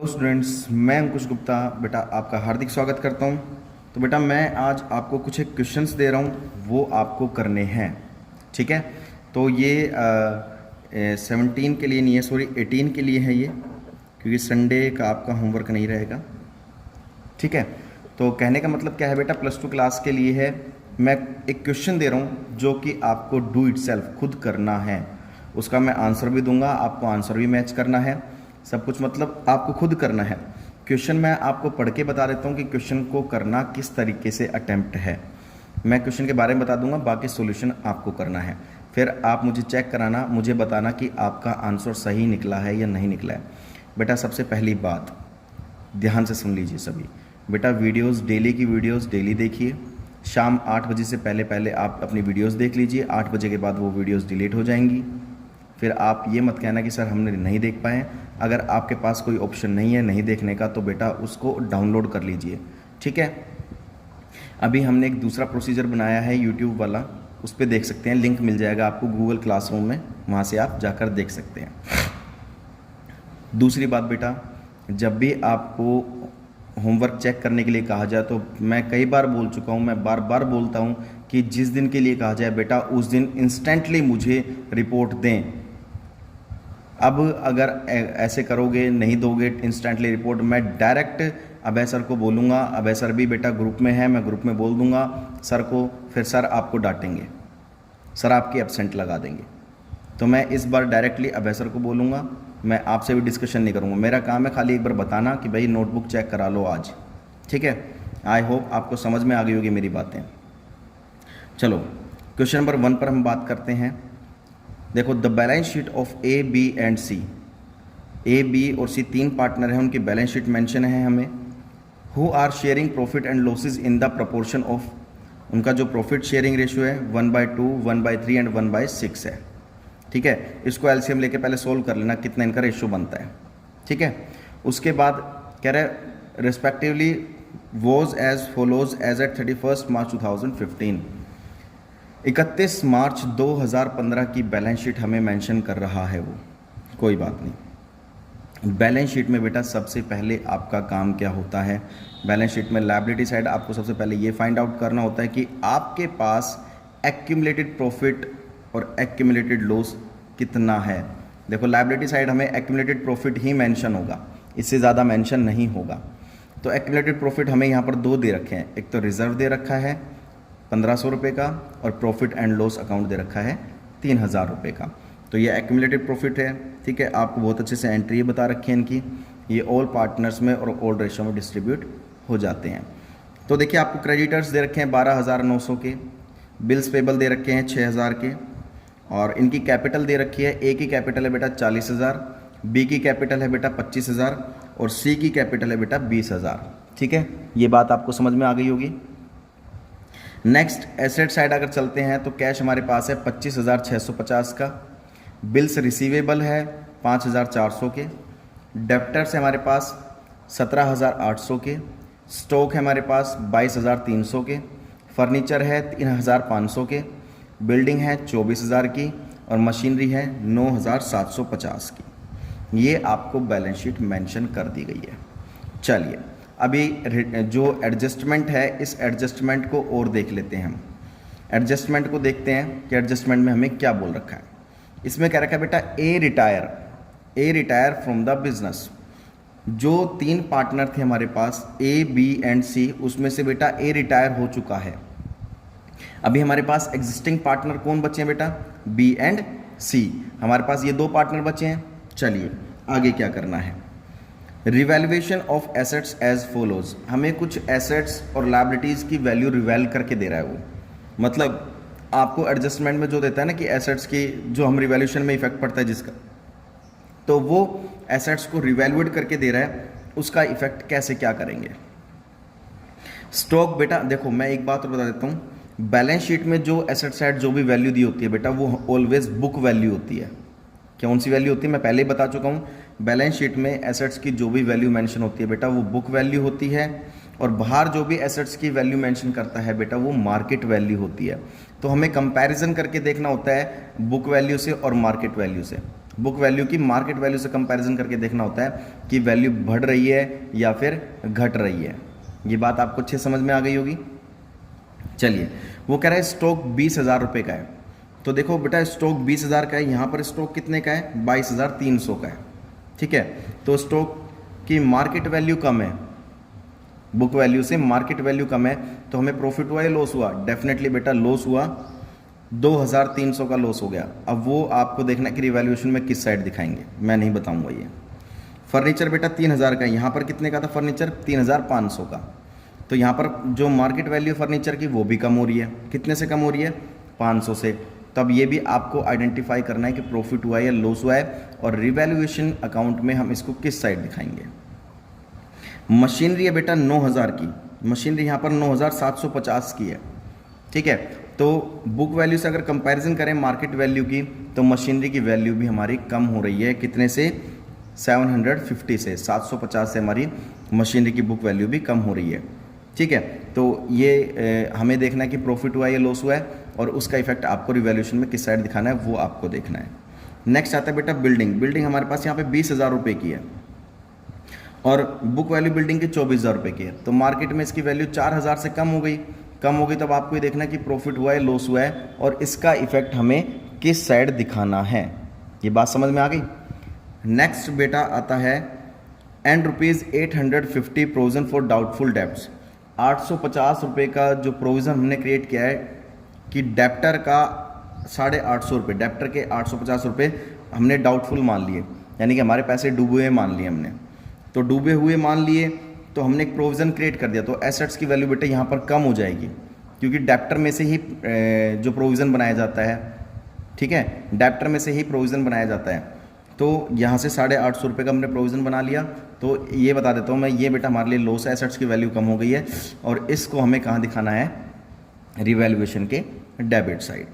Students, मैं अंकुश गुप्ता बेटा आपका हार्दिक स्वागत करता हूं। तो बेटा मैं आज आपको कुछ एक क्वेश्चंस दे रहा हूं, वो आपको करने हैं। ठीक है, तो ये 17 के लिए नहीं है, सॉरी 18 के लिए है ये, क्योंकि संडे का आपका होमवर्क नहीं रहेगा। ठीक है, तो कहने का मतलब क्या है बेटा, +2 क्लास के लिए है। मैं एक क्वेश्चन दे रहा हूँ जो कि आपको डू इट सेल्फ खुद करना है। उसका मैं आंसर भी दूंगा, आपको आंसर भी मैच करना है, सब कुछ मतलब आपको खुद करना है। क्वेश्चन मैं आपको पढ़ के बता देता हूँ कि क्वेश्चन को करना किस तरीके से अटेम्प्ट है। मैं क्वेश्चन के बारे में बता दूंगा, बाकी सॉल्यूशन आपको करना है। फिर आप मुझे चेक कराना, मुझे बताना कि आपका आंसर सही निकला है या नहीं निकला है। बेटा सबसे पहली बात ध्यान से सुन लीजिए सभी। बेटा वीडियोस, डेली की वीडियोस डेली देखिए। शाम 8 बजे से पहले पहले आप अपनी वीडियोस देख लीजिए। 8 बजे के बाद वो वीडियोस डिलीट हो जाएंगी। फिर आप ये मत कहना कि सर हमने नहीं देख पाए। अगर आपके पास कोई ऑप्शन नहीं है नहीं देखने का, तो बेटा उसको डाउनलोड कर लीजिए। ठीक है, अभी हमने एक दूसरा प्रोसीजर बनाया है यूट्यूब वाला, उस पर देख सकते हैं, लिंक मिल जाएगा आपको गूगल क्लासरूम में, वहाँ से आप जाकर देख सकते हैं। दूसरी बात बेटा, जब भी आपको होमवर्क चेक करने के लिए कहा जाए, तो मैं कई बार बोल चुका हूँ, मैं बार बार बोलता हूँ कि जिस दिन के लिए कहा जाए बेटा उस दिन इंस्टेंटली मुझे रिपोर्ट दें। अब अगर ऐसे करोगे, नहीं दोगे इंस्टेंटली रिपोर्ट, मैं डायरेक्ट अभय सर को बोलूँगा। अभय सर भी बेटा ग्रुप में है, मैं ग्रुप में बोल दूँगा सर को, फिर सर आपको डांटेंगे, सर आपकी एब्सेंट लगा देंगे। तो मैं इस बार डायरेक्टली अभय सर को बोलूँगा, मैं आपसे भी डिस्कशन नहीं करूँगा। मेरा काम है खाली एक बार बताना कि भाई नोटबुक चेक करा लो आज। ठीक है, आई होप आपको समझ में आ गई होगी मेरी बातें। चलो क्वेश्चन नंबर 1 पर हम बात करते हैं। देखो, the balance sheet of A, B and C. A, B और सी 3 पार्टनर हैं, उनकी बैलेंस शीट मेंशन है हमें। Who are sharing profit and losses in the proportion of, उनका जो प्रॉफिट शेयरिंग रेशियो है 1/2, 1/3 एंड 1/6 है। ठीक है, इसको एलसीएम लेके पहले सोल्व कर लेना कितना इनका रेशियो बनता है। ठीक है, उसके बाद कह रहे respectively was as follows as at 31 March 2015। 31 March 2015 की बैलेंस शीट हमें मेंशन कर रहा है वो, कोई बात नहीं। बैलेंस शीट में बेटा सबसे पहले आपका काम क्या होता है, बैलेंस शीट में लायबिलिटी साइड आपको सबसे पहले ये फाइंड आउट करना होता है कि आपके पास एक्यूमुलेटेड प्रॉफिट और एक्यूमुलेटेड लॉस कितना है। देखो लायबिलिटी साइड हमें एक्यूमुलेटेड प्रॉफिट ही मेंशन होगा, इससे ज़्यादा मेंशन नहीं होगा। तो एक्यूमुलेटेड प्रॉफिट हमें यहाँ पर 2 दे रखे हैं, एक तो रिजर्व दे रखा है 1500 रुपये का, और प्रॉफिट एंड लॉस अकाउंट दे रखा है 3000 रुपये का। तो ये एक्यूमुलेटेड प्रॉफिट है। ठीक है, आपको बहुत अच्छे से एंट्री बता रखी है इनकी, ये ऑल पार्टनर्स में और ऑल रेशियो में डिस्ट्रीब्यूट हो जाते हैं। तो देखिए आपको क्रेडिटर्स दे रखे हैं 12,900 के, बिल्स पेबल दे रखे हैं 6000 के, और इनकी कैपिटल दे रखी है। ए की कैपिटल है बेटा 40,000, बी की कैपिटल है बेटा 25,000, और सी की कैपिटल है बेटा 20,000। ठीक है, ये बात आपको समझ में आ गई होगी। नेक्स्ट एसेट साइड अगर चलते हैं तो कैश हमारे पास है 25,650 का, बिल्स रिसीवेबल है 5,400 के, डेप्टर्स है हमारे पास 17,800 के, स्टॉक है हमारे पास 22,300 के, फर्नीचर है 3,500 के, बिल्डिंग है 24,000 की, और मशीनरी है 9,750 की। ये आपको बैलेंस शीट मेंशन कर दी गई है। चलिए अभी जो एडजस्टमेंट है, इस एडजस्टमेंट को और देख लेते हैं हम। एडजस्टमेंट को देखते हैं कि एडजस्टमेंट में हमें क्या बोल रखा है। इसमें कह रखा है बेटा ए रिटायर फ्रॉम द बिजनेस। जो 3 पार्टनर थे हमारे पास ए, बी एंड सी, उसमें से बेटा ए रिटायर हो चुका है। अभी हमारे पास एग्जिस्टिंग पार्टनर कौन बचे हैं बेटा, बी एंड सी। हमारे पास ये 2 पार्टनर बचे हैं। चलिए आगे क्या करना है। Revaluation of assets as follows, हमें कुछ एसेट्स और लायबिलिटीज़ की वैल्यू रिवैल करके दे रहा है वो। मतलब आपको एडजस्टमेंट में जो देता है ना कि एसेट्स की जो हम रिवैल्यूएशन में इफेक्ट पड़ता है जिसका, तो वो एसेट्स को रिवैल्यूएट करके दे रहा है, उसका इफेक्ट कैसे क्या करेंगे। स्टॉक बेटा देखो मैं एक बात और बता देता हूँ, बैलेंस शीट में जो एसेट साइड जो भी वैल्यू दी होती है बेटा वो ऑलवेज बुक वैल्यू होती है। कौन सी वैल्यू होती है मैं पहले ही बता चुका हूँ। बैलेंस शीट में एसेट्स की जो भी वैल्यू मेंशन होती है बेटा वो बुक वैल्यू होती है, और बाहर जो भी एसेट्स की वैल्यू मेंशन करता है बेटा वो मार्केट वैल्यू होती है। तो हमें कंपैरिजन करके देखना होता है बुक वैल्यू से और मार्केट वैल्यू से। बुक वैल्यू की मार्केट वैल्यू से कंपैरिजन करके देखना होता है कि वैल्यू बढ़ रही है या फिर घट रही है। ये बात आपको अच्छे समझ में आ गई होगी। चलिए, वो कह रहा है स्टॉक 20,000 रुपये का है। तो देखो बेटा, स्टॉक 20,000 का है, यहाँ पर स्टॉक कितने का है? 22,300 का है। ठीक है, तो स्टॉक की मार्केट वैल्यू कम है, बुक वैल्यू से मार्केट वैल्यू कम है, तो हमें प्रॉफिट हुआ या लॉस हुआ? डेफिनेटली बेटा लॉस हुआ, 2,300 का लॉस हो गया। अब वो आपको देखना है कि रिवैल्यूएशन में किस साइड दिखाएंगे, मैं नहीं बताऊंगा ये। फर्नीचर बेटा 3,000 का है, यहाँ पर कितने का था फर्नीचर? 3,500 का। तो यहाँ पर जो मार्केट वैल्यू फर्नीचर की वो भी कम हो रही है। कितने से कम हो रही है? 500 से। तब ये भी आपको आइडेंटिफाई करना है कि प्रॉफिट हुआ है या लॉस हुआ है, और रिवैल्यूएशन अकाउंट में हम इसको किस साइड दिखाएंगे। मशीनरी है बेटा 9,000 की, मशीनरी यहाँ पर 9,750 की है। ठीक है, तो बुक वैल्यू से अगर कंपैरिजन करें मार्केट वैल्यू की, तो मशीनरी की वैल्यू भी हमारी कम हो रही है। कितने से? 750 से, 750 से हमारी मशीनरी की बुक वैल्यू भी कम हो रही है। ठीक है, तो ये हमें देखना है कि प्रॉफिट हुआ है या लॉस हुआ है, और उसका इफेक्ट आपको रिवैल्यूएशन में किस साइड दिखाना है वो आपको देखना है। नेक्स्ट आता है बेटा बिल्डिंग। बिल्डिंग हमारे पास यहाँ पे 20,000 रुपये की है, और बुक वैल्यू बिल्डिंग की 24,000 रुपये की है। तो मार्केट में इसकी वैल्यू 4,000 से कम हो गई। तब आपको ये देखना है कि प्रॉफिट हुआ है लॉस हुआ है, और इसका इफेक्ट हमें किस साइड दिखाना है। ये बात समझ में आ गई। नेक्स्ट बेटा आता है and ₹850 provision for doubtful debts. 850 रुपये का जो प्रोविज़न हमने क्रिएट किया है कि डेप्टर का 850 रुपये, डेप्टर के 850 रुपये हमने डाउटफुल मान लिए, यानी कि हमारे पैसे डूबे हुए मान लिए हमने। तो डूबे हुए मान लिए तो हमने एक प्रोविज़न क्रिएट कर दिया, तो एसेट्स की वैल्यू बेटा यहाँ पर कम हो जाएगी, क्योंकि डेप्टर में से ही जो प्रोविज़न बनाया जाता है। ठीक है, डेप्टर में से ही प्रोविज़न बनाया जाता है। तो यहाँ से 850 रुपये का हमने प्रोविज़न बना लिया। तो ये बता देता हूँ मैं, ये बेटा हमारे लिए लॉस है, एसेट्स की वैल्यू कम हो गई है, और इसको हमें कहाँ दिखाना है? रिवैल्यूएशन के डेबिट साइड।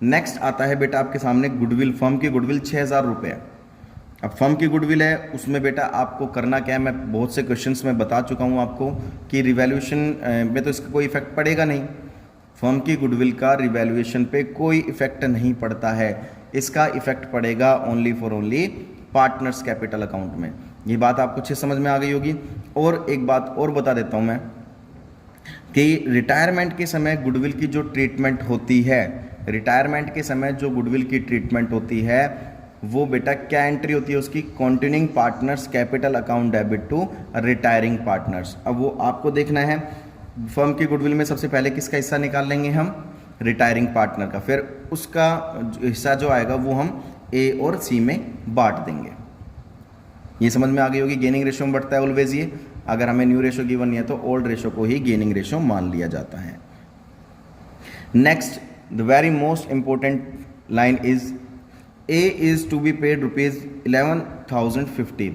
नेक्स्ट आता है बेटा आपके सामने गुडविल। फर्म की गुडविल 6,000 रुपये है। अब फर्म की गुडविल है, उसमें बेटा आपको करना क्या है? मैं बहुत से क्वेश्चंस में बता चुका हूँ आपको कि रिवैल्यूएशन में तो इसका कोई इफेक्ट पड़ेगा नहीं। फर्म की गुडविल का रिवैल्यूएशन पे कोई इफेक्ट नहीं पड़ता है, इसका इफेक्ट पड़ेगा only for only partners capital account में। ये बात आपको अच्छे समझ में आ गई होगी। और एक बात और बता देता हूँ मैं कि रिटायरमेंट के समय गुडविल की जो ट्रीटमेंट होती है, रिटायरमेंट के समय जो गुडविल की ट्रीटमेंट होती है वो बेटा क्या एंट्री होती है उसकी? Continuing partners capital account debit to retiring partners. अब वो आपको देखना है, फर्म की गुडविल में सबसे पहले किसका हिस्सा निकाल लेंगे हम? रिटायरिंग पार्टनर का। फिर उसका हिस्सा जो आएगा वो हम ए और सी में बांट देंगे। ये समझ में आ गई होगी। गेनिंग रेशो में बढ़ता है ऑलवेज ये, अगर हमें न्यू रेशो गिवन नहीं है तो ओल्ड रेशो को ही गेनिंग रेशो मान लिया जाता है। Next, the very most important line is A is to be paid ₹11,050।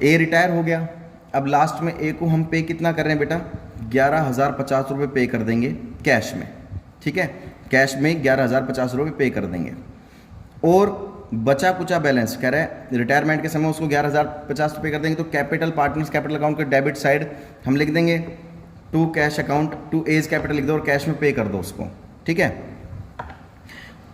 A retire हो गया, अब लास्ट में ए को हम पे कितना कर रहे हैं बेटा? 11,050 रुपये पे कर देंगे कैश में। ठीक है, कैश में 11,050 रुपये पे कर देंगे, और बचा कुचा बैलेंस कह रहा है रिटायरमेंट के समय उसको 11,050 रुपये कर देंगे। तो कैपिटल पार्टनर्स कैपिटल अकाउंट के डेबिट साइड हम लिख देंगे to cash account, to as capital लिख दो और कैश में पे कर दो उसको। ठीक है,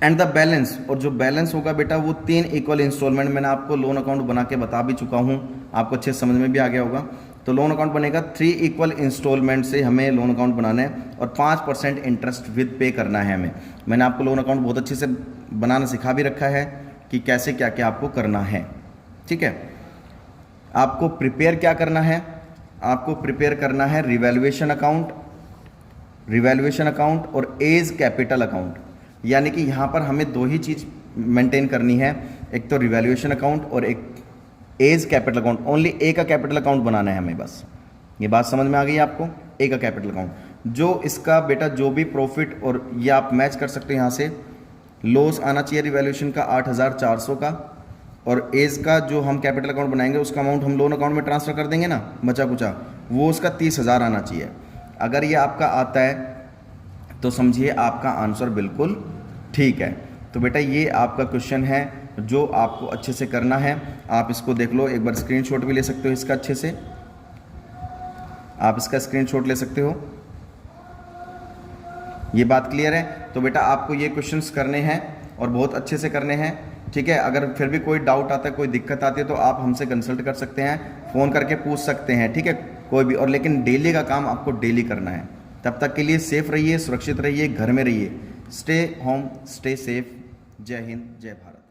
एंड द बैलेंस, और जो बैलेंस होगा बेटा वो 3 इक्वल इंस्टॉलमेंट, मैंने आपको लोन अकाउंट बना के बता भी चुका हूँ, आपको अच्छे समझ में भी आ गया होगा। तो लोन अकाउंट बनेगा 3 इक्वल इंस्टॉलमेंट से हमें लोन अकाउंट बनाना है, और 5% इंटरेस्ट विद पे करना है हमें। मैंने आपको लोन अकाउंट बहुत अच्छे से बनाना सिखा भी रखा है कि कैसे क्या क्या आपको करना है। ठीक है, आपको प्रिपेयर क्या करना है? आपको प्रिपेयर करना है रिवैल्यूएशन अकाउंट, रिवैल्यूएशन अकाउंट और एज कैपिटल अकाउंट। यानी कि यहाँ पर हमें 2 ही चीज़ मेंटेन करनी है, एक तो रिवैल्यूएशन अकाउंट और एक एज कैपिटल अकाउंट। ओनली ए का कैपिटल अकाउंट बनाना है हमें, बस। ये बात समझ में आ गई आपको? ए का कैपिटल अकाउंट, जो इसका बेटा जो भी प्रॉफिट, और ये आप मैच कर सकते हैं यहाँ से, लॉस आना चाहिए रिवैल्यूएशन का 8,400 का, और एज का जो हम कैपिटल अकाउंट बनाएंगे उसका अमाउंट हम लोन अकाउंट में ट्रांसफ़र कर देंगे ना, बचा कुचा, वो उसका 30,000 आना चाहिए। अगर ये आपका आता है तो समझिए आपका आंसर बिल्कुल ठीक है। तो बेटा ये आपका क्वेश्चन है जो आपको अच्छे से करना है। आप इसको देख लो, एक बार स्क्रीनशॉट भी ले सकते हो इसका, अच्छे से आप इसका स्क्रीनशॉट ले सकते हो। ये बात क्लियर है? तो बेटा आपको ये क्वेश्चंस करने हैं और बहुत अच्छे से करने हैं। ठीक है। अगर फिर भी कोई डाउट आता है, कोई दिक्कत आती है, तो आप हमसे कंसल्ट कर सकते हैं, फ़ोन करके पूछ सकते हैं, ठीक है। कोई भी, और लेकिन डेली का काम आपको डेली करना है। तब तक के लिए सेफ रहिए, सुरक्षित रहिए, घर में रहिए। Stay home, stay safe. जय हिंद, जय भारत।